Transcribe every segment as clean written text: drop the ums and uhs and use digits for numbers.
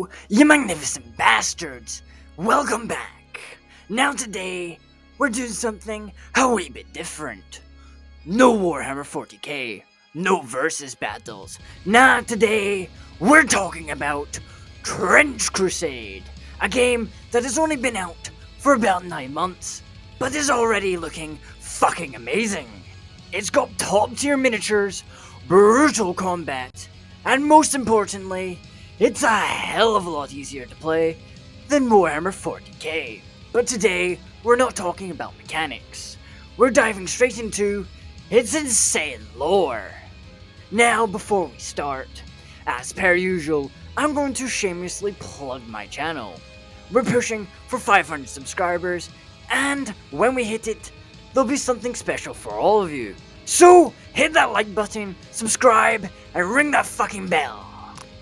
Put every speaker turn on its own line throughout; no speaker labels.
Hello, you magnificent bastards! Welcome back! Now today, we're doing something a wee bit different. No Warhammer 40k, no versus battles. Nah, today, we're talking about Trench Crusade, a game that has only been out for about 9 months, but is already looking fucking amazing. It's got top tier miniatures, brutal combat, and most importantly, it's a hell of a lot easier to play than Warhammer 40k. But today, we're not talking about mechanics. We're diving straight into its insane lore. Now, before we start, as per usual, I'm going to shamelessly plug my channel. We're pushing for 500 subscribers, and when we hit it, there'll be something special for all of you. So, hit that like button, subscribe, and ring that fucking bell.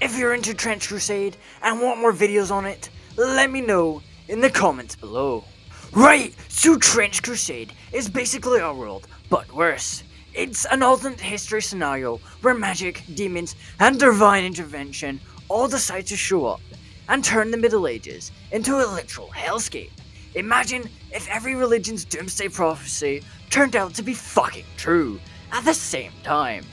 If you're into Trench Crusade and want more videos on it, let me know in the comments below. Right, so Trench Crusade is basically our world, but worse. It's an alternate history scenario where magic, demons, and divine intervention all decide to show up and turn the Middle Ages into a literal hellscape. Imagine if every religion's doomsday prophecy turned out to be fucking true at the same time.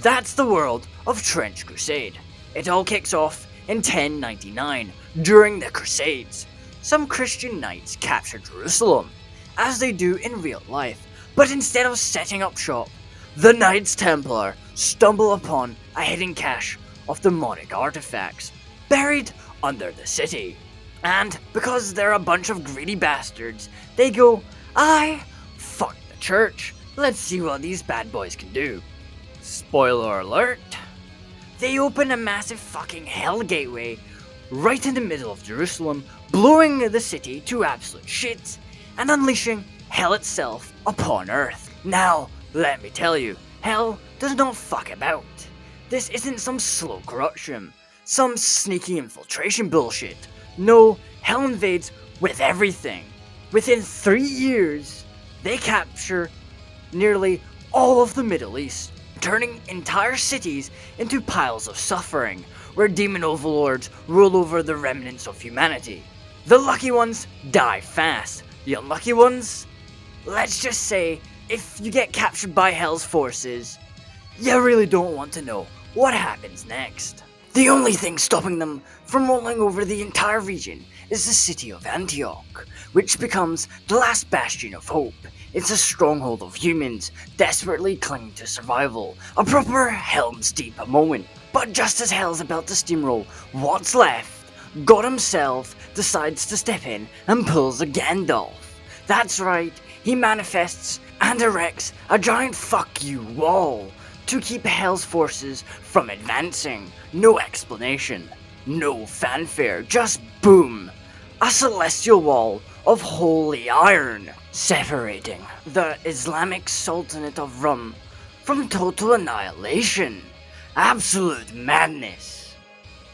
That's the world of Trench Crusade. It all kicks off in 1099, during the Crusades. Some Christian knights capture Jerusalem, as they do in real life, but instead of setting up shop, the Knights Templar stumble upon a hidden cache of demonic artifacts buried under the city. And because they're a bunch of greedy bastards, they go, fuck the church, let's see what these bad boys can do. Spoiler alert. They open a massive fucking hell gateway right in the middle of Jerusalem, blowing the city to absolute shit and unleashing hell itself upon Earth. Now, let me tell you, hell does not fuck about. This isn't some slow corruption, some sneaky infiltration bullshit. No, hell invades with everything. Within 3 years, they capture nearly all of the Middle East, turning entire cities into piles of suffering, where demon overlords rule over the remnants of humanity. The lucky ones die fast. The unlucky ones? Let's just say, if you get captured by Hell's forces, you really don't want to know what happens next. The only thing stopping them from rolling over the entire region is the city of Antioch, which becomes the last bastion of hope. It's a stronghold of humans, desperately clinging to survival. A proper Helm's Deep moment. But just as Hell's about to steamroll what's left, God himself decides to step in and pulls a Gandalf. That's right, he manifests and erects a giant fuck you wall to keep Hell's forces from advancing. No explanation, no fanfare, just boom. A celestial wall of holy iron, separating the Islamic Sultanate of Rum from total annihilation. Absolute madness.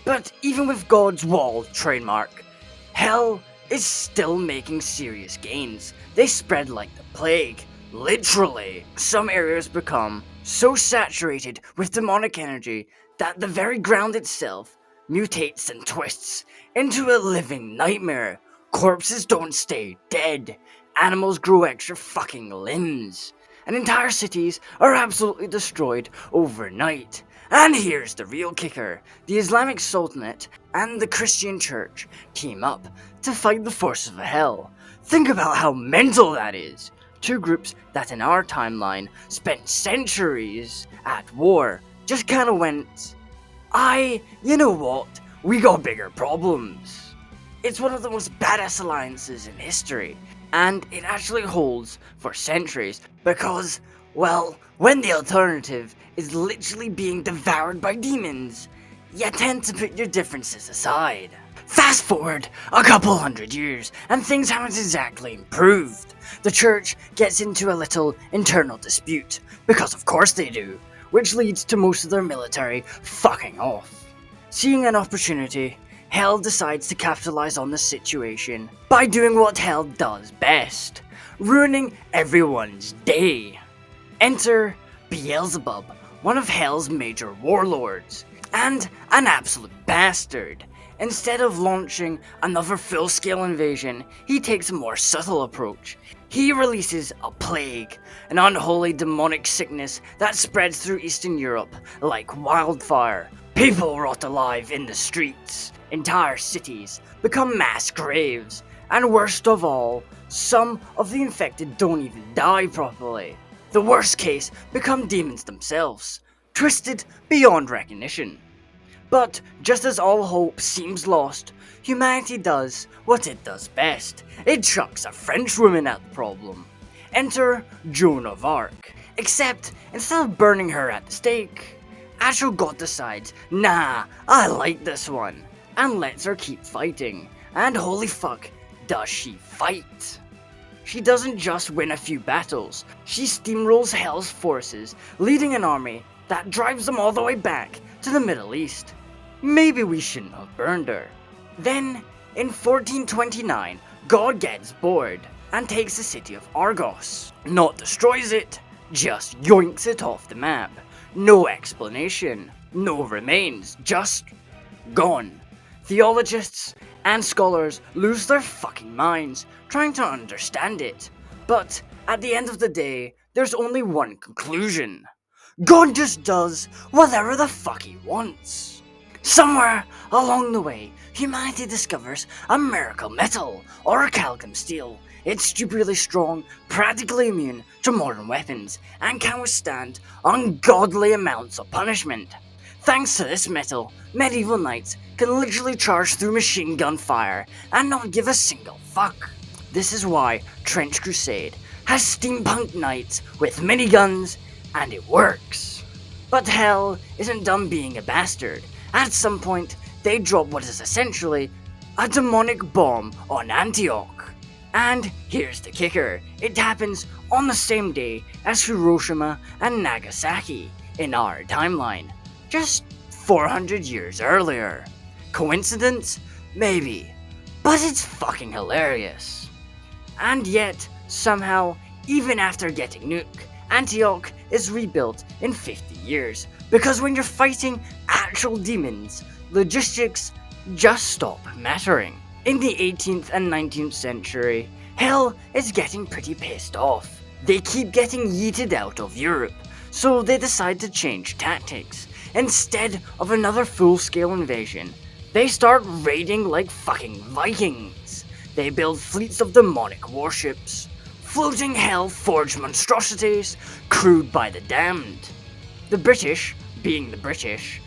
But even with God's wall trademark, Hell is still making serious gains. They spread like the plague, literally. Some areas become so saturated with demonic energy that the very ground itself mutates and twists into a living nightmare. Corpses don't stay dead. Animals grow extra fucking limbs. And entire cities are absolutely destroyed overnight. And here's the real kicker. The Islamic Sultanate and the Christian Church team up to fight the forces of hell. Think about how mental that is. Two groups that in our timeline spent centuries at war just kinda went, you know what, we got bigger problems. It's one of the most badass alliances in history, and it actually holds for centuries because, well, when the alternative is literally being devoured by demons, you tend to put your differences aside. Fast forward a couple hundred years, and things haven't exactly improved. The church gets into a little internal dispute, because of course they do, which leads to most of their military fucking off. Seeing an opportunity, Hell decides to capitalize on the situation by doing what Hell does best, ruining everyone's day. Enter Beelzebub, one of Hell's major warlords. and an absolute bastard. Instead of launching another full-scale invasion, he takes a more subtle approach. He releases a plague, an unholy demonic sickness that spreads through Eastern Europe like wildfire. People rot alive in the streets, entire cities become mass graves, and worst of all, some of the infected don't even die properly. The worst case become demons themselves, twisted beyond recognition. But just as all hope seems lost, humanity does what it does best. It chucks a French woman at the problem. Enter Joan of Arc. Except, instead of burning her at the stake, actual God decides, nah, I like this one, and lets her keep fighting. And holy fuck, does she fight! She doesn't just win a few battles, she steamrolls Hell's forces, leading an army that drives them all the way back to the Middle East. Maybe we shouldn't have burned her. Then, in 1429, God gets bored and takes the city of Argos. Not destroys it, just yoinks it off the map. No explanation, no remains, just gone. Theologists and scholars lose their fucking minds trying to understand it. But at the end of the day, there's only one conclusion. God just does whatever the fuck he wants. Somewhere along the way, humanity discovers a miracle metal, or a calcum steel. It's stupidly strong, practically immune to modern weapons, and can withstand ungodly amounts of punishment. Thanks to this metal, medieval knights can literally charge through machine gun fire and not give a single fuck. This is why Trench Crusade has steampunk knights with miniguns, and it works. But hell isn't done being a bastard. At some point, they drop what is essentially a demonic bomb on Antioch. And here's the kicker, it happens on the same day as Hiroshima and Nagasaki in our timeline, just 400 years earlier. Coincidence? Maybe, but it's fucking hilarious. And yet, somehow, even after getting nuked, Antioch is rebuilt in 50 years, because when you're fighting actual demons, logistics just stop mattering. In the 18th and 19th century, hell is getting pretty pissed off. They keep getting yeeted out of Europe, so they decide to change tactics. Instead of another full-scale invasion, they start raiding like fucking Vikings. They build fleets of demonic warships, floating hell-forged monstrosities crewed by the damned. The British, being the British,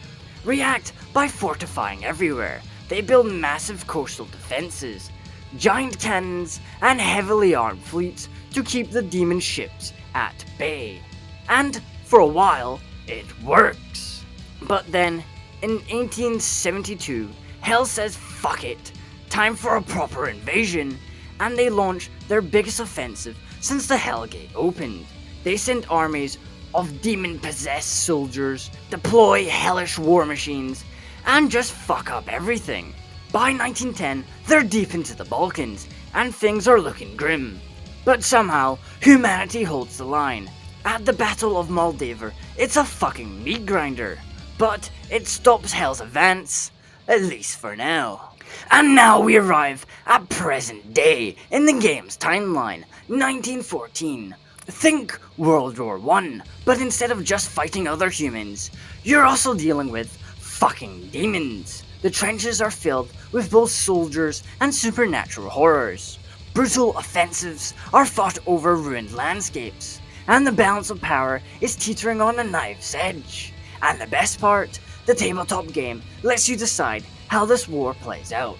react by fortifying everywhere. They build massive coastal defenses, giant cannons, and heavily armed fleets to keep the demon ships at bay. And for a while, it works. But then, in 1872, Hell says fuck it, time for a proper invasion, and they launch their biggest offensive since the Hellgate opened. They send armies of demon-possessed soldiers, deploy hellish war machines, and just fuck up everything. By 1910, they're deep into the Balkans, and things are looking grim. But somehow, humanity holds the line. At the Battle of Moldaver, it's a fucking meat grinder. But it stops Hell's advance, at least for now. And now we arrive at present day in the game's timeline, 1914. Think World War I, but instead of just fighting other humans, you're also dealing with fucking demons. The trenches are filled with both soldiers and supernatural horrors. Brutal offensives are fought over ruined landscapes, and the balance of power is teetering on a knife's edge. And the best part, the tabletop game lets you decide how this war plays out.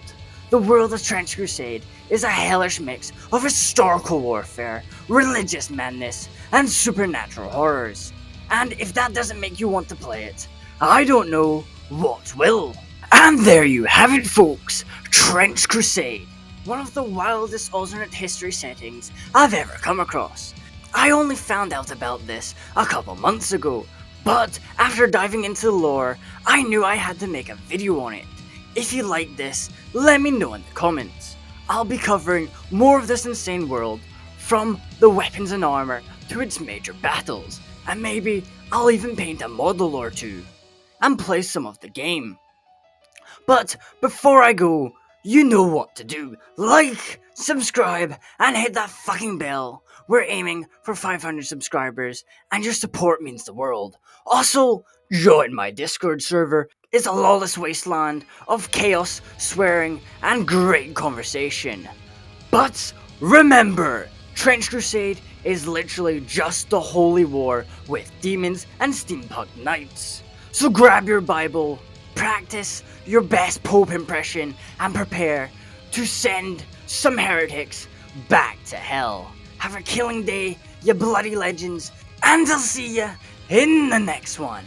The world of Trench Crusade is a hellish mix of historical warfare, religious madness, and supernatural horrors. And if that doesn't make you want to play it, I don't know what will. And there you have it, folks, Trench Crusade. One of the wildest alternate history settings I've ever come across. I only found out about this a couple months ago, but after diving into the lore, I knew I had to make a video on it. If you like this, let me know in the comments. I'll be covering more of this insane world, from the weapons and armor to its major battles, and maybe I'll even paint a model or two. and play some of the game. But before I go, you know what to do. Like, subscribe, and hit that fucking bell. We're aiming for 500 subscribers, and your support means the world. Also, join my Discord server. It's a lawless wasteland of chaos, swearing, and great conversation. But remember, Trench Crusade is literally just a holy war with demons and steampunk knights. So grab your Bible, practice your best Pope impression, and prepare to send some heretics back to hell. Have a killing day, you bloody legends, and I'll see ya in the next one.